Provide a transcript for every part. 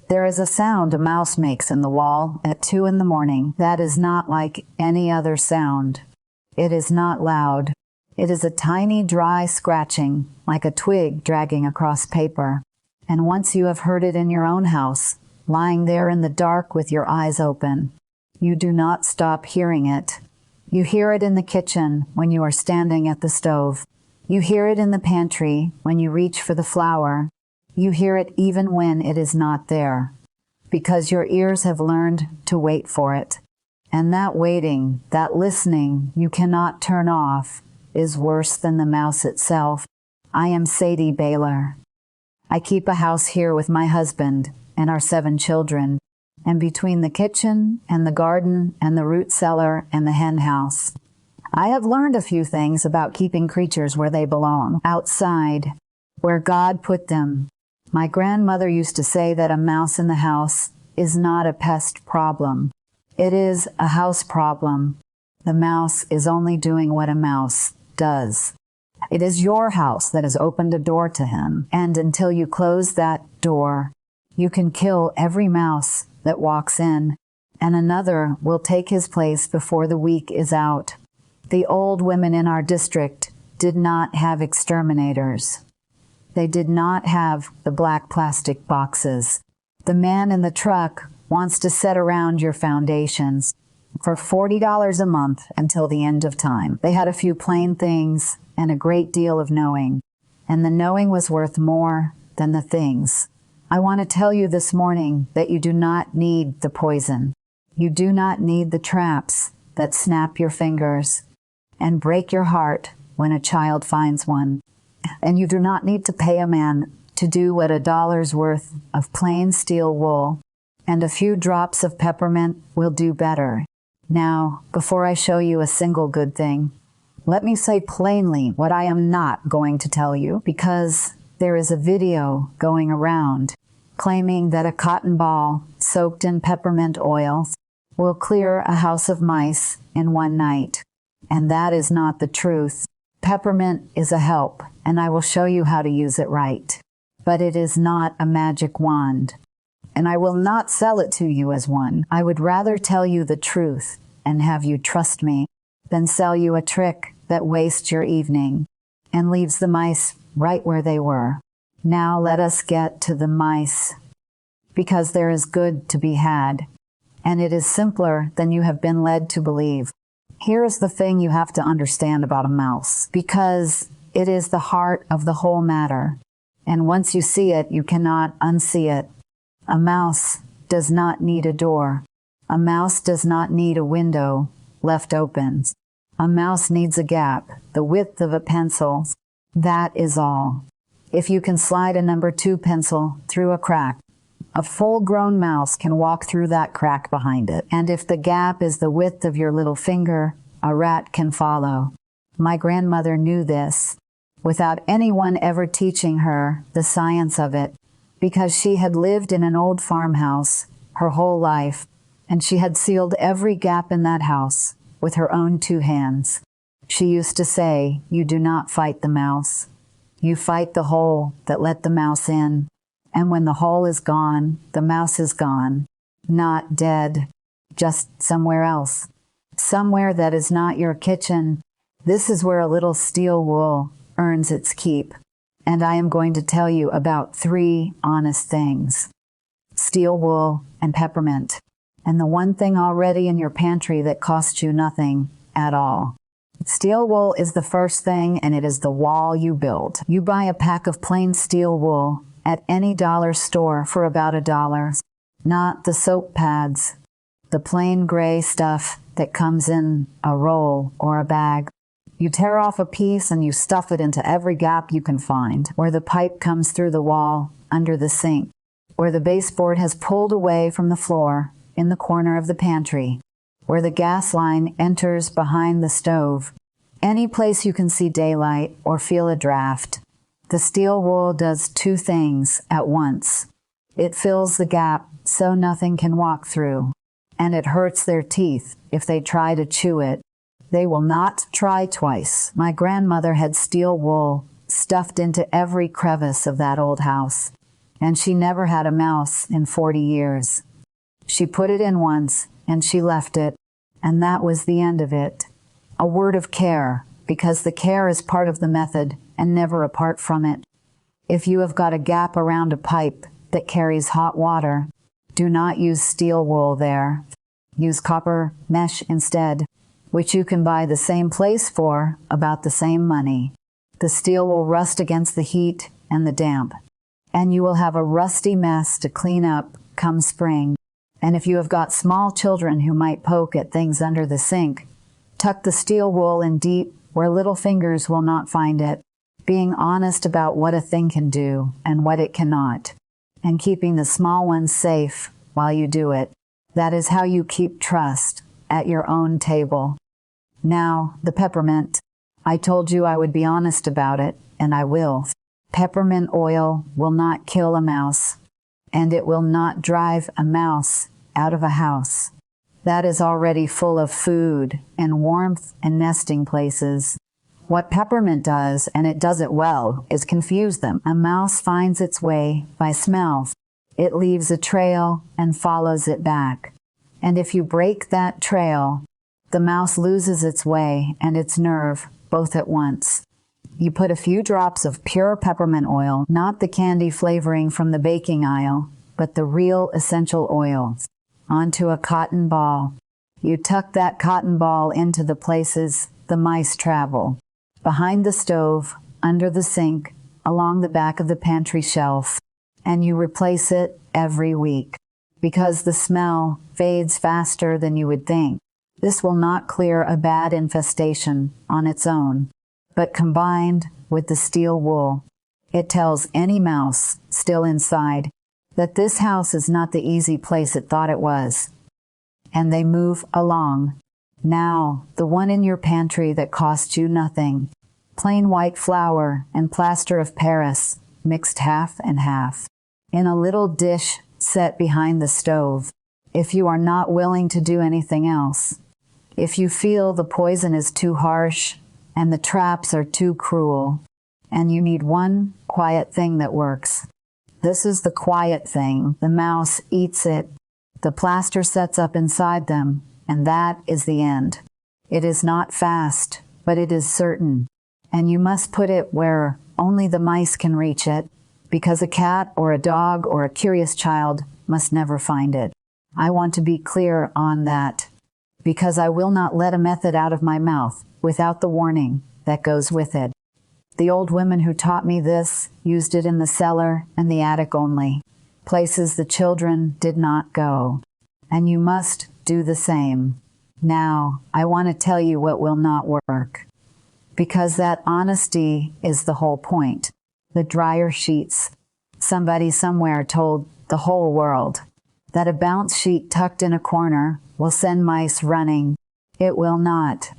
There is a sound a mouse makes in the wall at 2 in the morning that is not like any other sound. It is not loud. It is a tiny, dry scratching, like a twig dragging across paper. And once you have heard it in your own house, lying there in the dark with your eyes open, you do not stop hearing it. You hear it in the kitchen when you are standing at the stove. You hear it in the pantry when you reach for the flour. You hear it even when it is not there, because your ears have learned to wait for it. And that waiting, that listening you cannot turn off, is worse than the mouse itself. I am Sadie Baylor. I keep a house here with my husband and our 7 children, and between the kitchen and the garden and the root cellar and the hen house, I have learned a few things about keeping creatures where they belong, outside, where God put them. My grandmother used to say that a mouse in the house is not a pest problem. It is a house problem. The mouse is only doing what a mouse does. It is your house that has opened a door to him, and until you close that door, you can kill every mouse that walks in, and another will take his place before the week is out. The old women in our district did not have exterminators. They did not have the black plastic boxes. The man in the truck wants to set around your foundations for $40 a month until the end of time. They had a few plain things and a great deal of knowing, and the knowing was worth more than the things. I want to tell you this morning that you do not need the poison. You do not need the traps that snap your fingers and break your heart when a child finds one. And you do not need to pay a man to do what $1's worth of plain steel wool and a few drops of peppermint will do better. Now, before I show you a single good thing, let me say plainly what I am not going to tell you, because there is a video going around claiming that a cotton ball soaked in peppermint oil will clear a house of mice in one night. And that is not the truth. Peppermint is a help, and I will show you how to use it right. But it is not a magic wand. And I will not sell it to you as one. I would rather tell you the truth and have you trust me than sell you a trick that wastes your evening and leaves the mice right where they were. Now let us get to the mice, because there is good to be had, and it is simpler than you have been led to believe. Here is the thing you have to understand about a mouse, because it is the heart of the whole matter, and once you see it, you cannot unsee it. A mouse does not need a door. A mouse does not need a window left open. A mouse needs a gap, the width of a pencil. That is all. If you can slide a number 2 pencil through a crack, a full-grown mouse can walk through that crack behind it. And if the gap is the width of your little finger, a rat can follow. My grandmother knew this, without anyone ever teaching her the science of it, because she had lived in an old farmhouse her whole life, and she had sealed every gap in that house with her own 2 hands. She used to say, "You do not fight the mouse. You fight the hole that let the mouse in. And when the hole is gone, the mouse is gone. Not dead, just somewhere else. Somewhere that is not your kitchen. This is where a little steel wool earns its keep. And I am going to tell you about 3 honest things: steel wool and peppermint, and the one thing already in your pantry that costs you nothing at all. Steel wool is the first thing, and it is the wall you build. You buy a pack of plain steel wool at any dollar store for about $1, not the soap pads, the plain gray stuff that comes in a roll or a bag. You tear off a piece and you stuff it into every gap you can find, where the pipe comes through the wall, under the sink, where the baseboard has pulled away from the floor, in the corner of the pantry, where the gas line enters behind the stove. Any place you can see daylight or feel a draft. The steel wool does 2 things at once. It fills the gap so nothing can walk through, and it hurts their teeth if they try to chew it. They will not try twice. My grandmother had steel wool stuffed into every crevice of that old house. and she never had a mouse in 40 years. She put it in once, and she left it, and that was the end of it. A word of care, because the care is part of the method and never apart from it. If you have got a gap around a pipe that carries hot water, do not use steel wool there. Use copper mesh instead, which you can buy the same place for about the same money. The steel will rust against the heat and the damp, and you will have a rusty mess to clean up come spring. And if you have got small children who might poke at things under the sink, tuck the steel wool in deep where little fingers will not find it, being honest about what a thing can do and what it cannot, and keeping the small ones safe while you do it. That is how you keep trust at your own table. Now, the peppermint. I told you I would be honest about it, and I will. Peppermint oil will not kill a mouse, and it will not drive a mouse out of a house that is already full of food and warmth and nesting places. What peppermint does, and it does it well, is confuse them. A mouse finds its way by smell. It leaves a trail and follows it back. And if you break that trail, the mouse loses its way and its nerve both at once. You put a few drops of pure peppermint oil, not the candy flavoring from the baking aisle, but the real essential oils, onto a cotton ball. You tuck that cotton ball into the places the mice travel. Behind the stove, under the sink, along the back of the pantry shelf, and you replace it every week, because the smell fades faster than you would think. This will not clear a bad infestation on its own, but combined with the steel wool, it tells any mouse still inside that this house is not the easy place it thought it was. And they move along. Now, the one in your pantry that cost you nothing, plain white flour and plaster of Paris, mixed half and half, in a little dish set behind the stove. If you are not willing to do anything else, if you feel the poison is too harsh and the traps are too cruel, and you need one quiet thing that works, this is the quiet thing. The mouse eats it. The plaster sets up inside them, and that is the end. It is not fast, but it is certain, and you must put it where only the mice can reach it, because a cat or a dog or a curious child must never find it. I want to be clear on that, because I will not let a method out of my mouth without the warning that goes with it. The old women who taught me this used it in the cellar and the attic only, places the children did not go. And you must do the same. Now, I want to tell you what will not work, because that honesty is the whole point. The dryer sheets. Somebody somewhere told the whole world that a bounce sheet tucked in a corner will send mice running. It will not.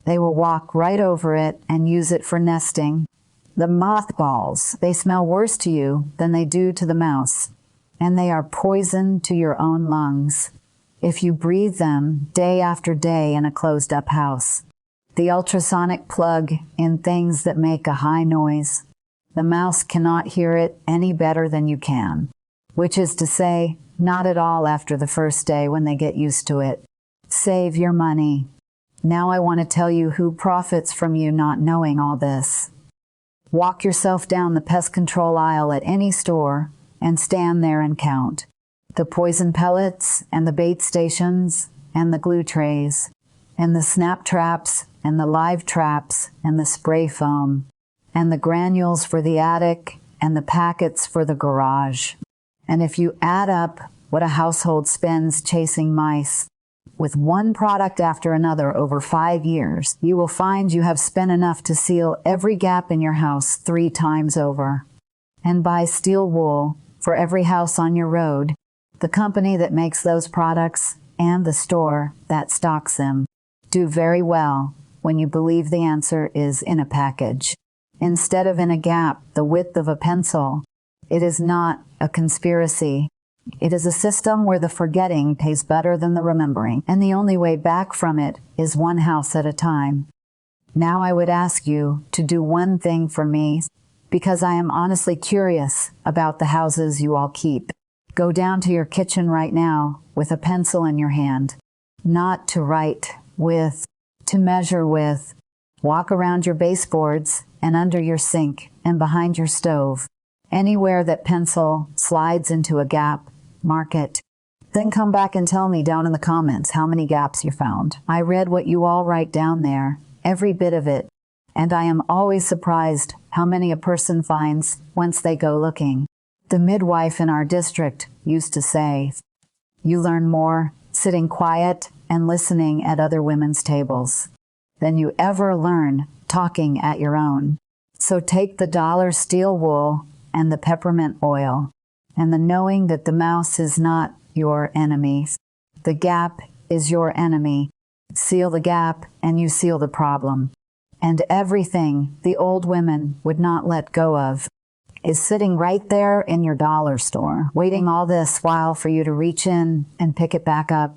They will walk right over it and use it for nesting. The mothballs, they smell worse to you than they do to the mouse, and they are poison to your own lungs if you breathe them day after day in a closed-up house. The ultrasonic plug in things that make a high noise. The mouse cannot hear it any better than you can, which is to say, not at all after the first day when they get used to it. Save your money. Now I want to tell you who profits from you not knowing all this. Walk yourself down the pest control aisle at any store and stand there and count. The poison pellets and the bait stations and the glue trays and the snap traps and the live traps and the spray foam and the granules for the attic and the packets for the garage. And if you add up what a household spends chasing mice with one product after another over 5 years, you will find you have spent enough to seal every gap in your house 3 times over. And buy steel wool for every house on your road, the company that makes those products and the store that stocks them. Do very well when you believe the answer is in a package, instead of in a gap the width of a pencil. It is not a conspiracy. It is a system where the forgetting pays better than the remembering, and the only way back from it is one house at a time. Now I would ask you to do one thing for me. because I am honestly curious about the houses you all keep. Go down to your kitchen right now with a pencil in your hand, not to write with, to measure with. Walk around your baseboards and under your sink and behind your stove. Anywhere that pencil slides into a gap, mark it. Then come back and tell me down in the comments how many gaps you found. I read what you all write down there, every bit of it, and I am always surprised how many a person finds once they go looking. The midwife in our district used to say, "You learn more sitting quiet and listening at other women's tables than you ever learn talking at your own." So take the dollar steel wool and the peppermint oil, and the knowing that the mouse is not your enemy. The gap is your enemy. Seal the gap and you seal the problem. And everything the old women would not let go of is sitting right there in your dollar store, waiting all this while for you to reach in and pick it back up.